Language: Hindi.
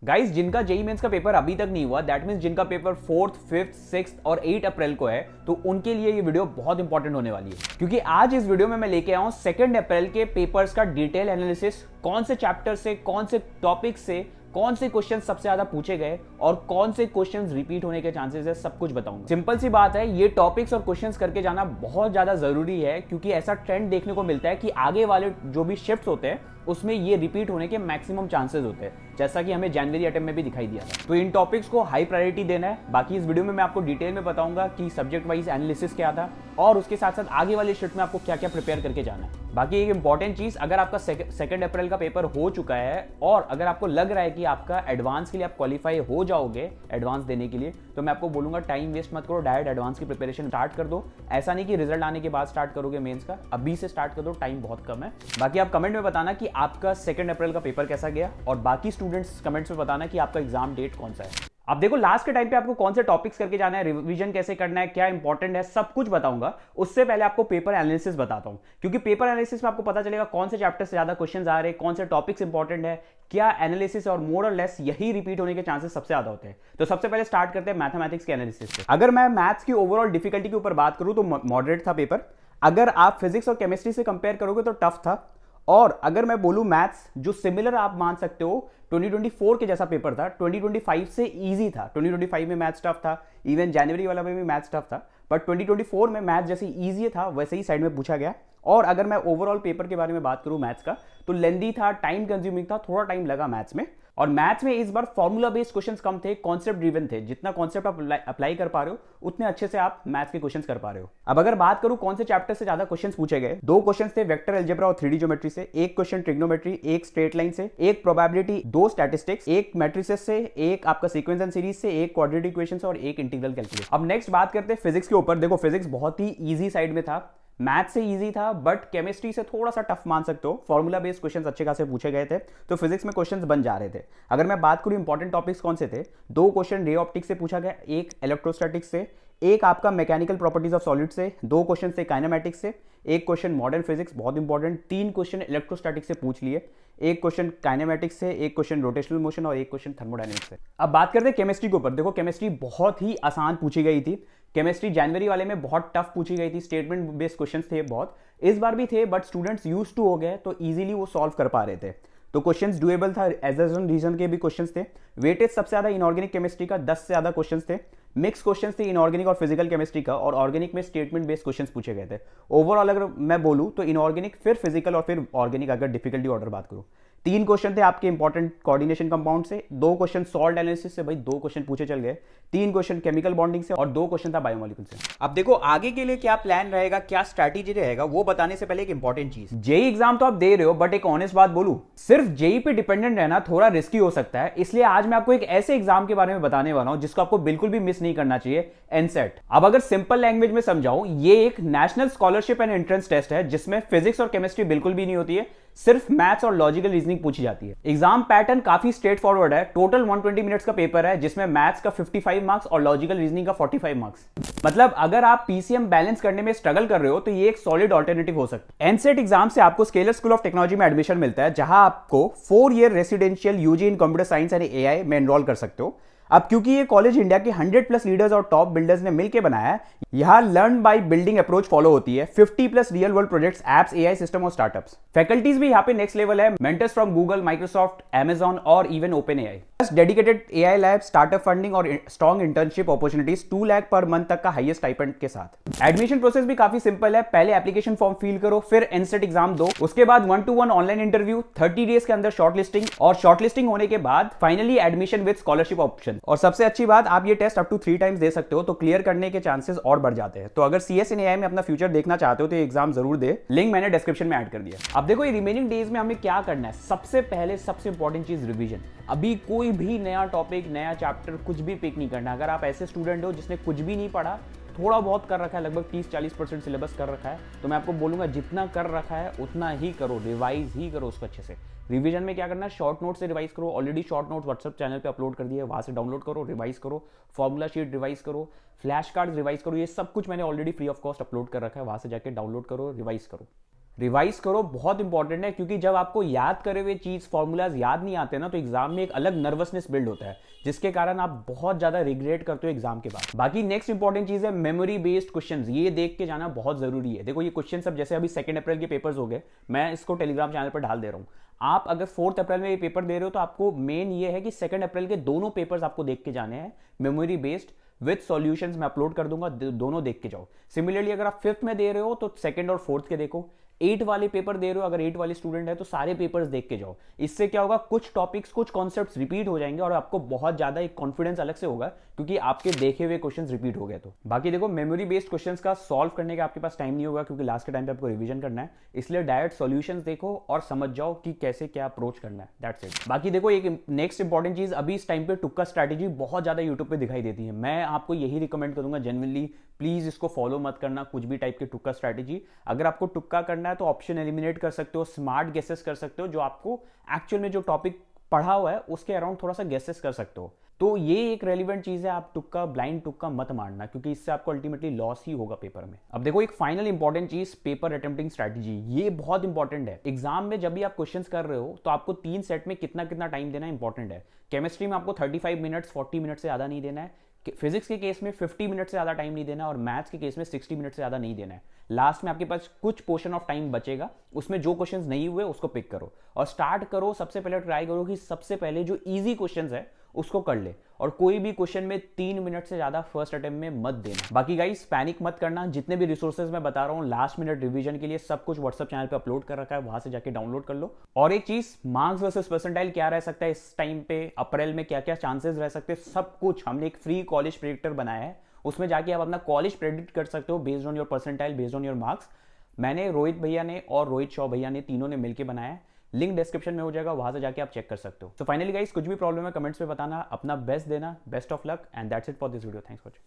गाइस, जिनका जेई मेंस का पेपर अभी तक नहीं हुआ, दैट मींस जिनका पेपर 4th, 5th, 6th और 8 अप्रैल को है, तो उनके लिए ये वीडियो बहुत इंपॉर्टेंट होने वाली है, क्योंकि आज इस वीडियो में मैं लेके आया हूं 2 अप्रैल के पेपर्स का डिटेल एनालिसिस। कौन से चैप्टर से, कौन से टॉपिक से कौन से क्वेश्चन सबसे ज्यादा पूछे गए और कौन से क्वेश्चंस रिपीट होने के चांसेस है, सब कुछ बताऊंगा। सिंपल सी बात है, ये टॉपिक्स और क्वेश्चंस करके जाना बहुत ज्यादा जरूरी है, क्योंकि ऐसा ट्रेंड देखने को मिलता है कि आगे वाले जो भी शिफ्ट्स होते हैं उसमें ये रिपीट होने के मैक्सिमम चांसेस होते हैं, जैसा कि हमें जनवरी अटेम्प्ट में भी दिखाई दिया था। तो इन टॉपिक्स को हाई प्रायोरिटी देना है। बाकी इस वीडियो में मैं आपको डिटेल में बताऊंगा कि सब्जेक्ट वाइज एनालिसिस क्या था और उसके साथ साथ आगे वाले शिफ्ट में आपको क्या क्या प्रिपेयर करके जाना है। बाकी एक इंपॉर्टेंट चीज, अगर आपका 2 अप्रैल का पेपर हो चुका है और अगर आपको लग रहा है कि आपका एडवांस के लिए आप क्वालिफाई हो जाओगे एडवांस देने के लिए, तो मैं आपको बोलूंगा टाइम वेस्ट मत करो, डायरेक्ट एडवांस की प्रिपरेशन स्टार्ट कर दो। ऐसा नहीं कि रिजल्ट आने के बाद स्टार्ट करोगे मेंस का, अभी से स्टार्ट कर दो, टाइम बहुत कम है। बाकी आप कमेंट में बताना कि आपका 2 अप्रैल का पेपर कैसा गया, और बाकी स्टूडेंट्स कमेंट्स में बताना कि आपका एग्जाम डेट कौन सा है। अब देखो, लास्ट के टाइम पे आपको कौन से टॉपिक्स करके जाना है, रिवीजन कैसे करना है, क्या इंपॉर्टेंट है, सब कुछ बताऊंगा। उससे पहले आपको पेपर एनालिसिस बताता हूं, क्योंकि पेपर एनालिसिस में आपको पता चलेगा कौन से चैप्टर से ज्यादा क्वेश्चंस आ रहे हैं, कौन से टॉपिक्स इंपॉर्टेंट है, क्या एनालिसिस और मोर और लेस यही रिपीट होने के चांसेस सबसे ज्यादा होते हैं। तो सबसे पहले स्टार्ट करते हैं मैथमेटिक्स के एनालिसिस से। अगर मैं मैथ्स की ओवरऑल डिफिकल्टी के ऊपर बात करूं तो मॉडरेट था पेपर। अगर आप फिजिक्स और केमिस्ट्री से कंपेयर करोगे तो टफ था। और अगर मैं बोलूं मैथ्स, जो सिमिलर आप मान सकते हो 2024 के जैसा पेपर था, 2025 से इजी था। 2025 में मैथ्स टफ था, इवन जनवरी वाला में भी मैथ्स टफ था, बट 2024 में मैथ्स जैसे इजी था वैसे ही साइड में पूछा गया। और अगर मैं ओवरऑल पेपर के बारे में बात करूं मैथ्स का, तो लेंदी था, टाइम कंज्यूमिंग था, थोड़ा टाइम लगा मैथ्स में। और मैथ्स में इस बार फॉर्मूला बेस्ड क्वेश्चंस कम थे, कॉन्सेप्ट ड्रिवन थे। जितना कॉन्सेप्ट आप अप्लाई कर पा रहे हो उतने अच्छे से आप मैथ्स के क्वेश्चंस कर पा रहे हो। अब अगर बात करूं कौन से चैप्टर से ज्यादा क्वेश्चंस पूछे गए, 2 क्वेश्चंस थे वेक्टर अलजेब्रा और 3D ज्योमेट्री से, 1 क्वेश्चन ट्रिग्नोमेट्री, 1 स्ट्रेट लाइन से, 1 प्रोबेबिलिटी, 2 स्टैटिस्टिक्स, 1 मैट्रिसेस से, 1 आपका सीक्वेंस एंड सीरीज से, 1 क्वाड्रेटिक इक्वेशन से और 1 इंटीग्रल कैलकुलस। अब नेक्स्ट बात करते हैं फिजिक्स के ऊपर। देखो, फिजिक्स बहुत ही ईजी साइड में था, मैथ से इजी था, बट केमिस्ट्री से थोड़ा सा टफ मान सकते हो। फॉर्मूला बेस्ड क्वेश्चंस अच्छे खासे पूछे गए थे, तो फिजिक्स में क्वेश्चंस बन जा रहे थे। अगर मैं बात करूं इंपॉर्टेंट टॉपिक्स कौन से थे, 2 क्वेश्चन रे ऑप्टिक्स से पूछा गया, 1 इलेक्ट्रोस्टैटिक्स से, 1 आपका मैकेनिकल प्रॉपर्टीज ऑफ सॉलिड से, 2 क्वेश्चन थे काइनेमैटिक्स से, 1 क्वेश्चन मॉडर्न फिजिक्स बहुत इंपॉर्टेंट, 3 क्वेश्चन इलेक्ट्रोस्टैटिक्स से पूछ लिए, 1 क्वेश्चन काइनेमैटिक्स से, 1 क्वेश्चन रोटेशनल मोशन और 1 क्वेश्चन थर्मोडायनेमिक्स से। अब बात करते हैं केमिस्ट्री के ऊपर। देखो, केमिस्ट्री बहुत ही आसान पूछी गई थी। केमिस्ट्री जनवरी वाले में बहुत टफ पूछी गई थी, स्टेटमेंट बेस्ड क्वेश्चंस थे बहुत, इस बार भी थे, बट स्टूडेंट्स यूज्ड टू हो गए तो इजीली वो सॉल्व कर पा रहे थे। तो क्वेश्चंस डुएबल था, एजन रीजन के भी क्वेश्चंस थे। वेटेज सबसे ज्यादा इनऑर्गेनिक केमिस्ट्री का 10 से ज्यादा क्वेश्चंस थे। मिक्स क्वेश्चंस थे इनऑर्गेनिक और फिजिकल केमिस्ट्री का, और ऑर्गेनिक में स्टेटमेंट बेस्ड क्वेश्चंस पूछे गए थे। ओवरऑल अगर मैं बोलूं तो इनऑर्गेनिक, फिर फिजिकल और फिर ऑर्गेनिक, अगर डिफिकल्टी ऑर्डर बात करूं। 3 क्वेश्चन थे आपके इंपॉर्टेंट कोऑर्डिनेशन कंपाउंड से, 2 क्वेश्चन सॉल्ट एनालिसिस से, भाई 2 क्वेश्चन पूछे चल गए, 3 क्वेश्चन केमिकल बॉन्डिंग से और 2 क्वेश्चन था बायोमोलिक्यूल से। अब देखो, आगे के लिए क्या प्लान रहेगा, क्या स्ट्रैटेजी रहेगा, वो बताने से पहले एक इंपॉर्टेंट चीज, जेई एग्जाम तो आप दे रहे हो, बट एक ऑनेस्ट बात बोलूं, सिर्फ जेई पे डिपेंडेंट रहना थोड़ा रिस्की हो सकता है। इसलिए आज मैं आपको एक ऐसे एग्जाम के बारे में बताने वाला हूं जिसको आपको बिल्कुल भी मिस नहीं करना चाहिए, एनसेट। अब अगर सिंपल लैंग्वेज में समझाऊं, ये एक national scholarship and entrance test है जिसमें फिजिक्स और केमिस्ट्री बिल्कुल भी नहीं होती है, सिर्फ मैथ्स और लॉजिकल रीजनिंग पूछी जाती है। एग्जाम पैटर्न काफी स्ट्रेट फॉरवर्ड है। टोटल 120 मिनट्स का पेपर है, जिसमें मैथ्स का 55 मार्क्स और लॉजिकल रीजनिंग का 45 मार्क्स। मतलब अगर आप पीसीएम बैलेंस करने में स्ट्रगल कर रहे हो तो ये एक सॉलिड ऑल्टरनेटिव हो सकता है। एनसेट एग्जाम से आपको स्केलर स्कूल ऑफ टेक्नोलॉजी में एडमिशन मिलता है, जहां आपको 4 year residential UG in computer science and AI में एनरोल कर सकते हो। अब क्योंकि ये कॉलेज इंडिया के 100+ लीडर्स और टॉप बिल्डर्स ने मिलकर बनाया है, यहां learn by building approach follow होती है। 50+ real world projects, apps, AI system और स्टार्टअप्स। फैकल्टीज भी यहां पे नेक्स्ट लेवल है, mentors from Google, Microsoft, Amazon और even open AI. Dedicated AI lab, startup funding और strong internship opportunities, 2 lakh per month तक का हाईएस्ट स्टाइपेंड के साथ। एडमिशन प्रोसेस भी काफी सिंपल है। पहले एप्लीकेशन फॉर्म फिल करो, फिर एनसेट एग्जाम दो, उसके बाद 1-to-1 ऑनलाइन इंटरव्यू, 30 डेज के अंदर शॉर्टलिस्टिंग, और शॉर्टलिस्टिंग होने के बाद finally admission with scholarship option. और सबसे अच्छी बात, आप ये टेस्ट अप टू 3 टाइम्स दे सकते हो, तो क्लियर करने के चांसेस और बढ़ जाते हैं। तो अगर सीएस इन एआई में अपना फ्यूचर देखना चाहते हो तो ये एग्जाम जरूर दे, लिंक मैंने डिस्क्रिप्शन में ऐड कर दिया। अब देखो, ये रिमेनिंग डेज में हमें क्या करना है। सबसे पहले सबसे इंपॉर्टेंट चीज रिवीजन। अभी कोई भी नया टॉपिक, नया चैप्टर कुछ भी पिक नहीं करना। अगर आप ऐसे स्टूडेंट हो जिसने कुछ भी नहीं पढ़ा, थोड़ा बहुत कर रखा है, लगभग 30-40% सिलेबस कर रखा है, तो मैं आपको बोलूंगा जितना कर रखा है उतना ही करो, रिवाइज ही करो उसको अच्छे से। रिवीजन में क्या करना है, शॉर्ट नोट से रिवाइज करो। Already short note WhatsApp channel पे अपलोड कर दिए, वहां से डाउनलोड करो, रिवाइज करो। फॉर्मूला शीट रिवाइज करो, फ्लैश कार्ड रिवाइज करो, ये सब कुछ मैंने already free of cost upload कर रखा है, वहां से जाके डाउनलोड करो, रिवाइज करो। रिवाइज करो, बहुत इंपॉर्टेंट है, क्योंकि जब आपको याद करे हुए चीज फॉर्मूलाज याद नहीं आते ना, तो एग्जाम में एक अलग नर्वसनेस बिल्ड होता है, जिसके कारण आप बहुत ज्यादा रिग्रेट करते हो एग्जाम के बाद। बाकी नेक्स्ट इंपॉर्टेंट चीज है मेमोरी बेस्ड क्वेश्चंस, ये देख के जाना बहुत जरूरी है। देखो ये क्वेश्चन सब जैसे अभी 2 अप्रैल के पेपर्स हो गए, मैं इसको टेलीग्राम चैनल पर डाल दे रहा हूं। आप अगर 4 अप्रैल में ये पेपर दे रहे हो तो आपको मेन ये है कि 2 अप्रैल के दोनों पेपर्स आपको देख के जाने हैं, मेमोरी बेस्ड विद सॉल्यूशंस मैं अपलोड कर दूंगा, दोनों देख के जाओ। सिमिलरली अगर आप 5th में दे रहे हो तो 2nd और 4th के देखो। 8 वाले पेपर दे रहे हो, अगर 8 वाले स्टूडेंट है तो सारे पेपर्स देख के जाओ। इससे क्या होगा, कुछ टॉपिक्स कुछ कॉन्सेप्ट्स रिपीट हो जाएंगे और आपको बहुत ज्यादा एक कॉन्फिडेंस अलग से होगा, क्योंकि आपके देखे हुए क्वेश्चंस रिपीट हो गए। तो बाकी देखो मेमोरी बेस्ड क्वेश्चंस का सॉल्व करने का आपके पास टाइम नहीं होगा, क्योंकि लास्ट के टाइम पे आपको रिवीजन करना है, इसलिए डायरेक्ट सॉल्यूशंस देखो और समझ जाओ कि कैसे क्या अप्रोच करना है, दैट्स इट। बाकी देखो एक नेक्स्ट इंपॉर्टेंट चीज, अभी इस टाइम पे तुक्का स्ट्रैटेजी बहुत ज्यादा यूट्यूब पे दिखाई देती है। मैं आपको यही रिकमेंड करूंगा जेन्युइनली, प्लीज इसको फॉलो मत करना, कुछ भी टाइप के तुक्का स्ट्रैटेजी। अगर आपको तुक्का करना है तो ऑप्शन एलिमिनेट कर सकते हो, स्मार्ट गेसेस कर सकते हो, जो आपको एक्चुअल में जो टॉपिक पढ़ा हुआ है उसके अराउंड थोड़ा सा गेसेस कर सकते हो। तो ये एक रेलिवेंट चीज है, आप तुक्का ब्लाइंड तुक्का मत मारना, क्योंकि इससे आपको अल्टीमेटली लॉस ही होगा पेपर में। अब देखो एक फाइनल इंपॉर्टेंट चीज, पेपर अटेम्प्टिंग स्ट्रैटेजी, ये बहुत इंपॉर्टेंट है। एग्जाम में जब भी आप क्वेश्चंस कर रहे हो तो आपको 3 सेट में कितना कितना टाइम देना इंपॉर्टेंट है। केमिस्ट्री में आपको 35 मिनट्स 40 मिनट से ज्यादा नहीं देना है, फिजिक्स के केस में 50 मिनट से ज्यादा टाइम नहीं देना है, और मैथ्स के केस में 60 मिनट से ज्यादा नहीं देना है। लास्ट में आपके पास कुछ पोर्शन ऑफ टाइम बचेगा, उसमें जो क्वेश्चंस नहीं हुए उसको पिक करो और स्टार्ट करो। सबसे पहले ट्राई करो कि सबसे पहले जो इजी क्वेश्चंस है उसको कर ले, और कोई भी क्वेश्चन में 3 मिनट से ज्यादा फर्स्ट अटेम्प्ट में मत देना। बाकी गाइस पैनिक मत करना, जितने भी रिसोर्सेज मैं बता रहा हूं लास्ट मिनट रिवीजन के लिए, सब कुछ व्हाट्सएप चैनल पे अपलोड कर रखा है, वहां से जाके डाउनलोड कर लो। और एक चीज, मार्क्स वर्सेस परसेंटाइल क्या रह सकता है इस टाइम पे, अप्रैल में क्या क्या चांसेस रह सकते हैं, सब कुछ हमने एक फ्री कॉलेज प्रेडिक्टर बनाया है, उसमें जाके आप अपना कॉलेज प्रेडिक्ट कर सकते हो based on your percentile, based on your marks. मैंने, रोहित भैया ने और रोहित शॉ भैया ने, तीनों ने मिलकर बनाया है, लिंक डिस्क्रिप्शन में हो जाएगा, वहां से जाके आप चेक कर सकते हो। सो फाइनली गाइस, कुछ भी प्रॉब्लम है कमेंट्स में बताना, अपना बेस्ट देना, best of luck, and that's it for this video. Thanks for watching.